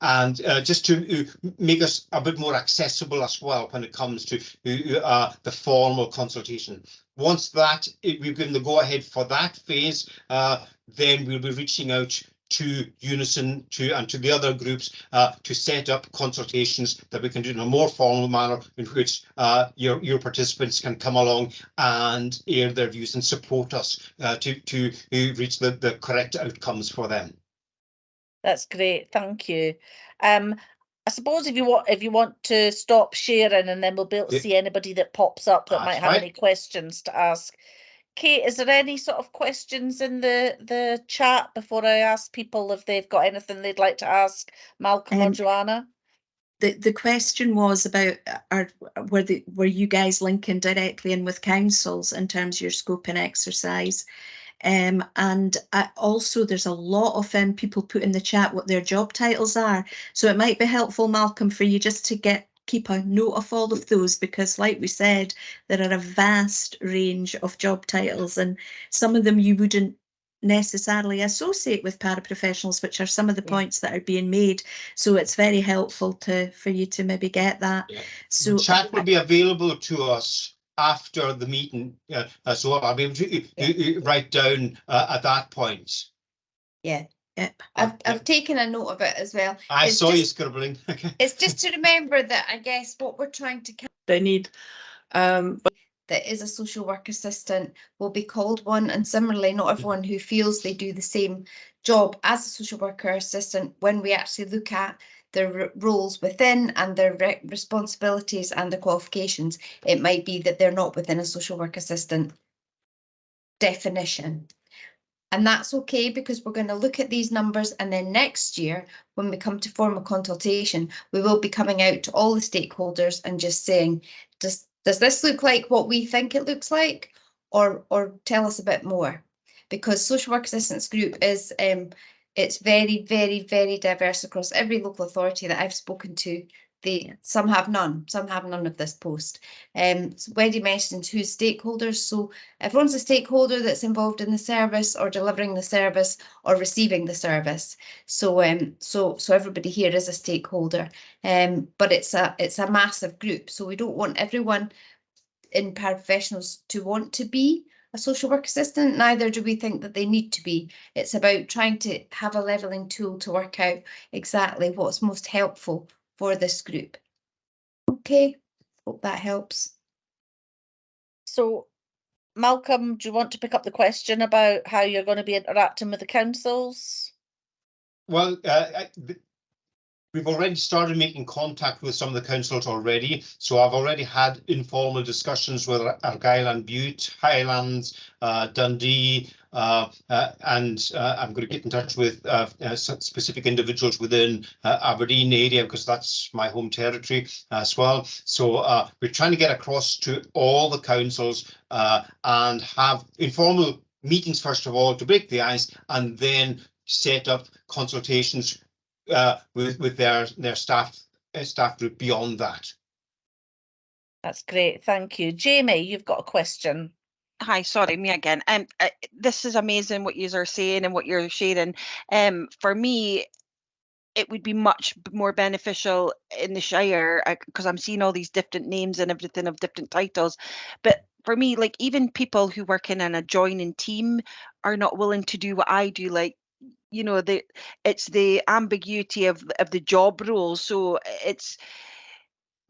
and just to make us a bit more accessible as well when it comes to the formal consultation. Once that we've given the go-ahead for that phase, then we'll be reaching out to Unison and to the other groups to set up consultations that we can do in a more formal manner, in which your participants can come along and air their views and support us to reach the correct outcomes for them. That's great, thank you. I suppose if you want to stop sharing, and then we'll be able to see anybody that pops up that might have any questions to ask. Kate, is there any sort of questions in the chat before I ask people if they've got anything they'd like to ask Malcolm or Joanna? The question was about were you guys linking directly in with councils in terms of your scoping exercise? And also there's a lot of people put in the chat what their job titles are, so it might be helpful, Malcolm, for you just to keep a note of all of those, because like we said, there are a vast range of job titles, and some of them you wouldn't necessarily associate with paraprofessionals, which are some of the points that are being made. So it's very helpful for you to maybe get that. So the chat will be available to us after the meeting, so I'll be able to write down at that point. Yeah. Yep. I've taken a note of it as well. I saw you scribbling. It's just to remember that, I guess, what we're trying to They need that is a social work assistant will be called one, and similarly not everyone who feels they do the same job as a social worker assistant, when we actually look at their roles within and their responsibilities and the qualifications, it might be that they're not within a social work assistant definition. And that's okay, because we're going to look at these numbers, and then next year when we come to formal consultation, we will be coming out to all the stakeholders and just saying, does this look like what we think it looks like, or tell us a bit more? Because social work assistants group is it's very, very, very diverse across every local authority that I've spoken to. Some have none of this post. So Wendy mentioned who's stakeholders, so everyone's a stakeholder that's involved in the service, or delivering the service, or receiving the service. So so everybody here is a stakeholder, but it's a massive group, so we don't want everyone in paraprofessionals to want to be a social work assistant, neither do we think that they need to be. It's about trying to have a levelling tool to work out exactly what's most helpful for this group. Okay, hope that helps. So Malcolm, do you want to pick up the question about how you're going to be interacting with the councils? Well, we've already started making contact with some of the councils already. So I've already had informal discussions with Argyll and Bute, Highlands, Dundee, and I'm going to get in touch with specific individuals within Aberdeen area, because that's my home territory as well. So we're trying to get across to all the councils and have informal meetings, first of all, to break the ice, and then set up consultations with their staff group beyond that. That's great, thank you. Jamie, you've got a question. Hi, sorry, me again. This is amazing what you are saying and what you're sharing. For me, it would be much more beneficial in the Shire, because I'm seeing all these different names and everything of different titles. But for me, like, even people who work in an adjoining team are not willing to do what I do. Like, you know, it's the ambiguity of the job role. So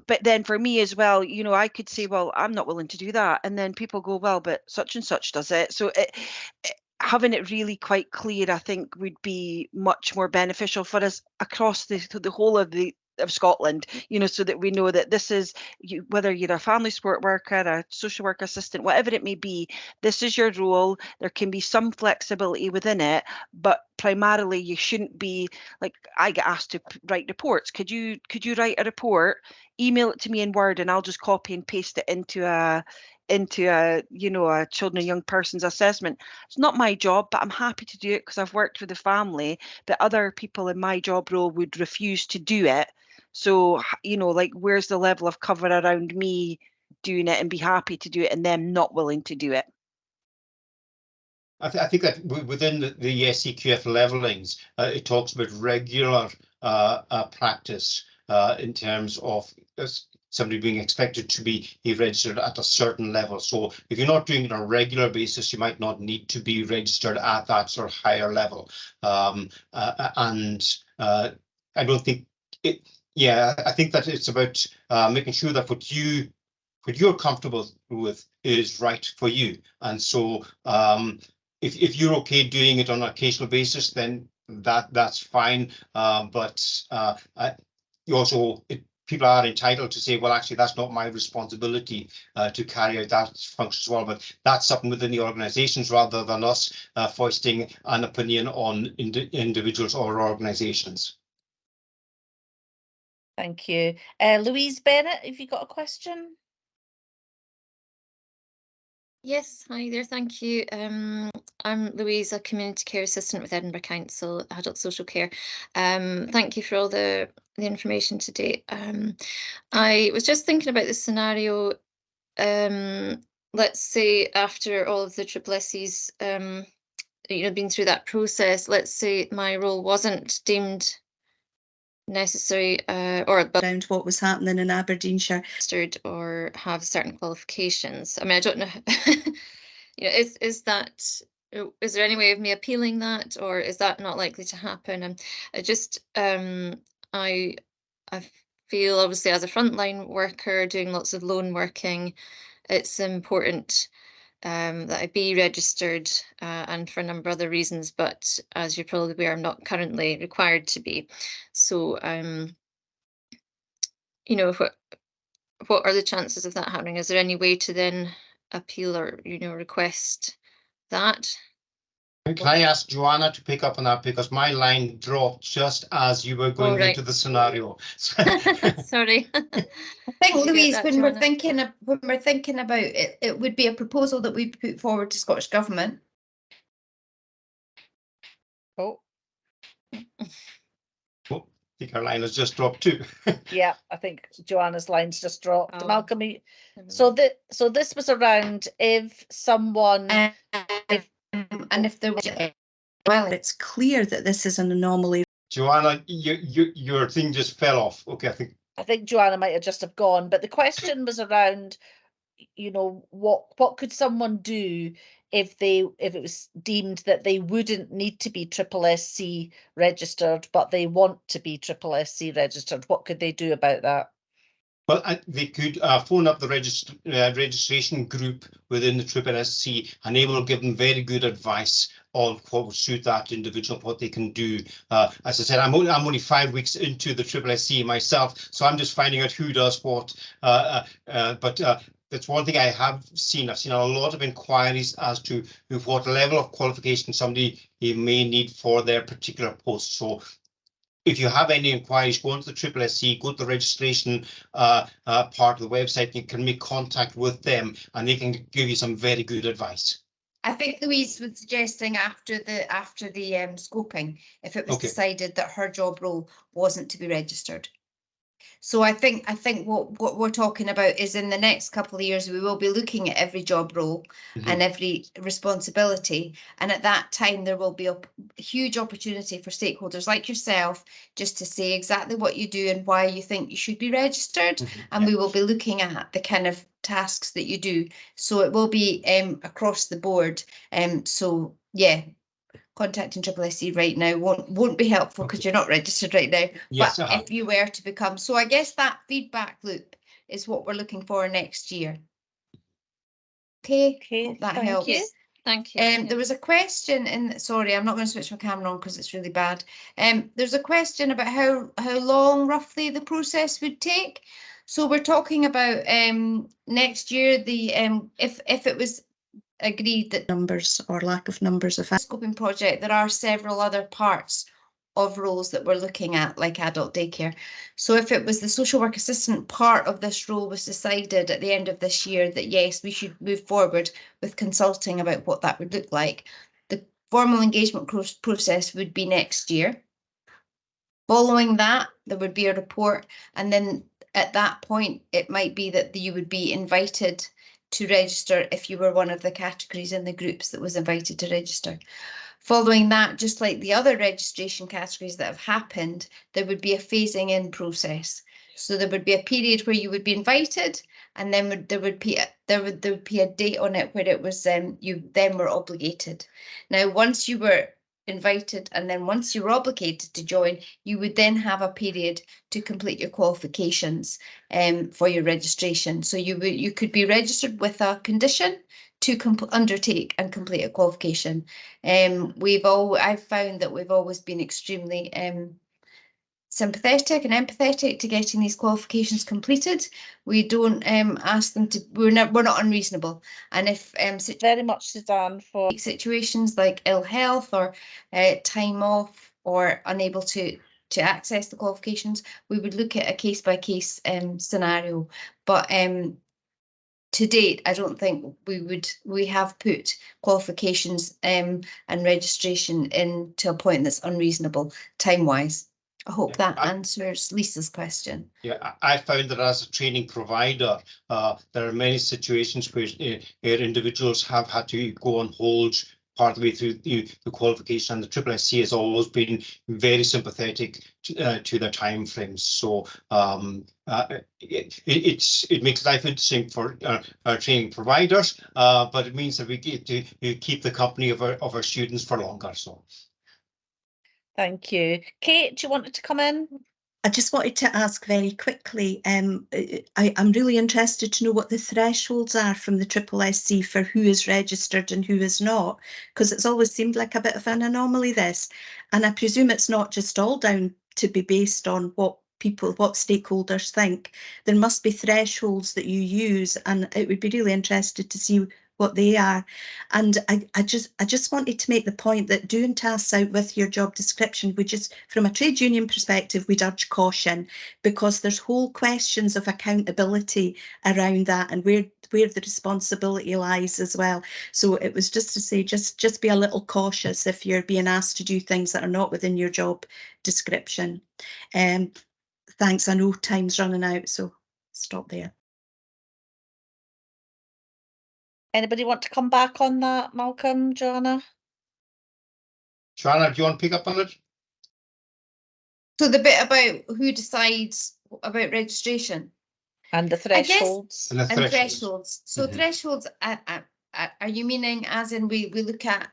but then for me as well, you know, I could say, well, I'm not willing to do that, and then people go, well, but such and such does it. So having it really quite clear, I think, would be much more beneficial for us across the whole of the of Scotland, you know, so that we know that this is you, whether you're a family support worker, a social work assistant, whatever it may be, this is your role. There can be some flexibility within it, but primarily you shouldn't be like, I get asked to write reports. Could you write a report, email it to me in Word, and I'll just copy and paste it into a you know, a children and young person's assessment. It's not my job, but I'm happy to do it because I've worked with the family, but other people in my job role would refuse to do it. So, you know, like, where's the level of cover around me doing it and be happy to do it and them not willing to do it? I think that within the SCQF levelings, it talks about regular practice in terms of somebody being expected to be registered at a certain level. So if you're not doing it on a regular basis, you might not need to be registered at that sort of higher level. I don't think it. Yeah, I think that it's about making sure that what you're comfortable with is right for you. And so if you're okay doing it on an occasional basis, then that's fine. But you also, people are entitled to say, well, actually, that's not my responsibility to carry out that function as well. But that's something within the organisations rather than us foisting an opinion on individuals or organisations. Thank you. Louise Bennett, have you got a question? Yes, hi there, thank you. I'm Louise, a community care assistant with Edinburgh Council Adult Social Care. Thank you for all the information today. I was just thinking about this scenario. Let's say after all of the SSS's, you know, been through that process, let's say my role wasn't deemed necessary or around what was happening in Aberdeenshire or have certain qualifications. I mean, I don't know. You know, is there any way of me appealing that, or is that not likely to happen? And I just I feel, obviously, as a frontline worker doing lots of loan working, it's important that I be registered, and for a number of other reasons, but as you're probably aware, I'm not currently required to be. So you know, what are the chances of that happening? Is there any way to then appeal or, you know, request that? Can I ask Joanna to pick up on that, because my line dropped just as you were going into the scenario. Sorry. I think, Louise, when we're thinking about it, it would be a proposal that we put forward to Scottish Government. Oh. I think her line has just dropped too. Yeah, I think Joanna's line's just dropped. Malcolm, so this was around if someone if there was, well, it's clear that this is an anomaly. Joanna, your thing just fell off. Okay, I think Joanna might have just have gone, but the question was around, you know, what could someone do if it was deemed that they wouldn't need to be SSSC registered, but they want to be SSSC registered? What could they do about that? Well, they could phone up the registration group within the SSSC, and they will give them very good advice on what would suit that individual, what they can do. As I said, I'm only 5 weeks into the SSSC myself, so I'm just finding out who does what. But that's one thing I have seen. I've seen a lot of inquiries as to what level of qualification somebody may need for their particular post. So if you have any inquiries, go onto the SSSC, go to the registration part of the website, you can make contact with them and they can give you some very good advice. I think Louise was suggesting after the scoping, if it was decided that her job role wasn't to be registered. So I think what we're talking about is in the next couple of years, we will be looking at every job role and every responsibility. And at that time, there will be a huge opportunity for stakeholders like yourself just to say exactly what you do and why you think you should be registered. And we will be looking at the kind of tasks that you do. So it will be across the board. So yeah, contacting SSSC right now won't be helpful because you're not registered right now. Yes, but if you were to become, so I guess that feedback loop is what we're looking for next year. Okay, hope that helps. Thank you. There was a question in, sorry, I'm not going to switch my camera on because it's really bad. There's a question about how long roughly the process would take. So we're talking about next year, the if it was agreed that numbers or lack of numbers of scoping project, there are several other parts of roles that we're looking at, like adult daycare. So if it was the social work assistant part of this role was decided at the end of this year that yes, we should move forward with consulting about what that would look like, the formal engagement process would be next year. Following that, there would be a report, and then at that point, it might be that you would be invited to register if you were one of the categories in the groups that was invited to register. Following that, just like the other registration categories that have happened, there would be a phasing in process. So there would be a period where you would be invited, and then there would be a date on it where it was you then were obligated. Now, once you were invited and then once you were obligated to join, you would then have a period to complete your qualifications for your registration. So you could be registered with a condition to undertake and complete a qualification. I've found that we've always been extremely sympathetic and empathetic to getting these qualifications completed. We don't ask them to, we're not unreasonable. And if very much, Suzanne, for situations like ill health or time off or unable to access the qualifications, we would look at a case-by-case scenario. But to date, I don't think we have put qualifications and registration in to a point that's unreasonable time-wise. I hope that answers Lisa's question. Yeah, I found that as a training provider, there are many situations where individuals have had to go on hold part of the way through the qualification, and the SSC has always been very sympathetic to their timeframes. So it makes life interesting for our training providers, but it means that we get to keep the company of our students for longer. So. Thank you. Kate, do you want to come in? I just wanted to ask very quickly, I'm really interested to know what the thresholds are from the SSC for who is registered and who is not, because it's always seemed like a bit of an anomaly, this. And I presume it's not just all down to be based on what stakeholders think. There must be thresholds that you use, and it would be really interested to see what they are. And I just wanted to make the point that doing tasks out with your job description, we just, from a trade union perspective, we'd urge caution, because there's whole questions of accountability around that and where the responsibility lies as well. So it was just to say, just be a little cautious if you're being asked to do things that are not within your job description. Thanks, I know time's running out, so stop there. Anybody want to come back on that, Malcolm, Joanna? Joanna, do you want to pick up on it? So the bit about who decides about registration and the thresholds. And thresholds. So thresholds, are you meaning as in we look at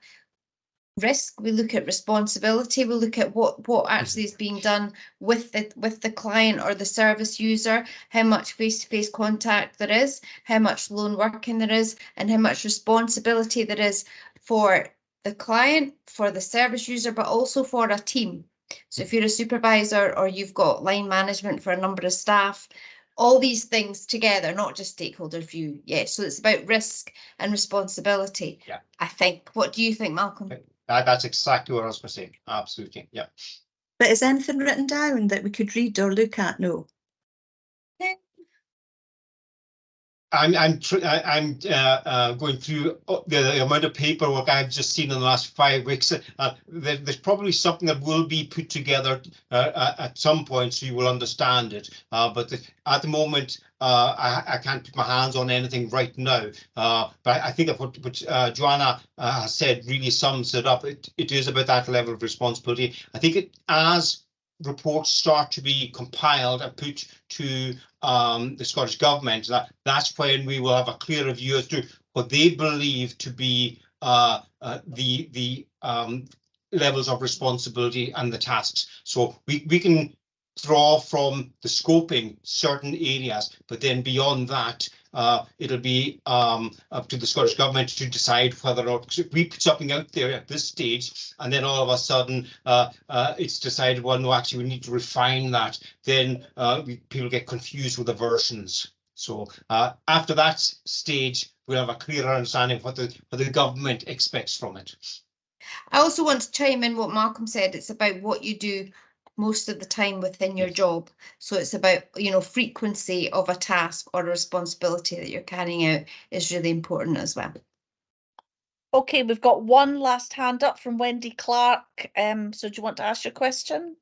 risk, we look at responsibility, we look at what actually is being done with the client or the service user, how much face-to-face contact there is, how much lone working there is, and how much responsibility there is for the client, for the service user, but also for a team. So if you're a supervisor or you've got line management for a number of staff, all these things together, not just stakeholder view. Yeah, so it's about risk and responsibility. Yeah, I think. What do you think, Malcolm? That's exactly what I was going to say. Absolutely, yeah. But is anything written down that we could read or look at? No. I'm going through the amount of paperwork I've just seen in the last 5 weeks. There's probably something that will be put together at some point, so you will understand it. But at the moment, I can't put my hands on anything right now. But I think that what Joanna has said really sums it up. It is about that level of responsibility. I think as reports start to be compiled and put to the Scottish Government, that's when we will have a clearer view as to what they believe to be the levels of responsibility and the tasks. So we can draw from the scoping certain areas, but then beyond that, it'll be up to the Scottish Government to decide whether or not, because if we put something out there at this stage and then all of a sudden it's decided, well, no, actually we need to refine that, then people get confused with the versions. So after that stage, we'll have a clearer understanding of what the government expects from it. I also want to chime in what Malcolm said. It's about what you do most of the time within your job. So it's about, you know, frequency of a task or a responsibility that you're carrying out is really important as well. Okay, we've got one last hand up from Wendy Clark. So do you want to ask your question?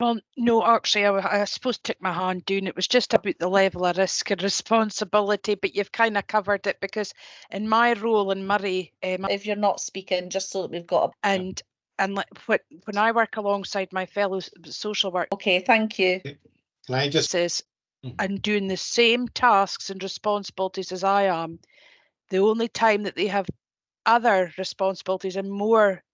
Well, no, actually, I suppose to take my hand down. It was just about the level of risk and responsibility, but you've kind of covered it, because in my role in Murray, if you're not speaking, just so that we've got when I work alongside my fellow social work, okay, thank you. Can I just and doing the same tasks and responsibilities as I am, the only time that they have other responsibilities and more,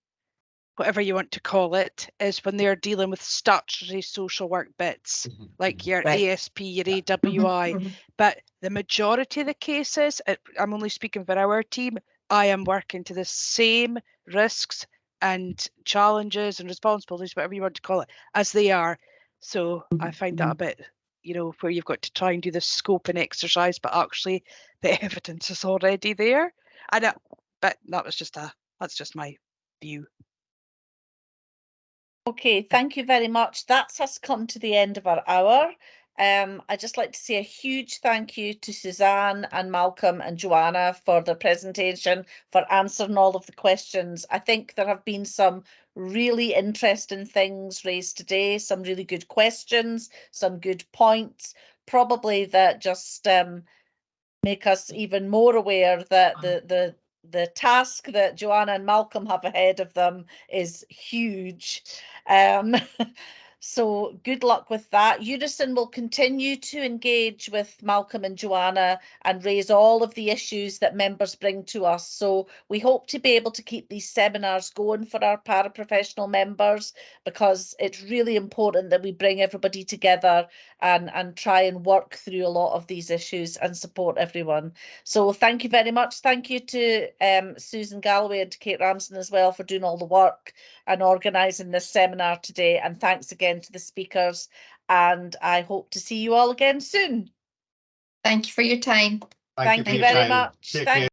whatever you want to call it, is when they're dealing with statutory social work bits, like your ASP, your AWI. But the majority of the cases, I'm only speaking for our team, I am working to the same risks and challenges and responsibilities, whatever you want to call it, as they are. So I find that a bit, you know, where you've got to try and do the scoping exercise, but actually the evidence is already there. But that's just my view. Okay, thank you very much. That's us come to the end of our hour. I'd just like to say a huge thank you to Suzanne and Malcolm and Joanna for their presentation, for answering all of the questions. I think there have been some really interesting things raised today, some really good questions, some good points, probably that just make us even more aware that the task that Joanna and Malcolm have ahead of them is huge. So good luck with that. Unison will continue to engage with Malcolm and Joanna and raise all of the issues that members bring to us. So we hope to be able to keep these seminars going for our paraprofessional members, because it's really important that we bring everybody together and try and work through a lot of these issues and support everyone. So thank you very much. Thank you to Susan Galloway and to Kate Ramsden as well for doing all the work and organising this seminar today. And thanks again to the speakers. And I hope to see you all again soon. Thank you for your time. Thank you very much. Thank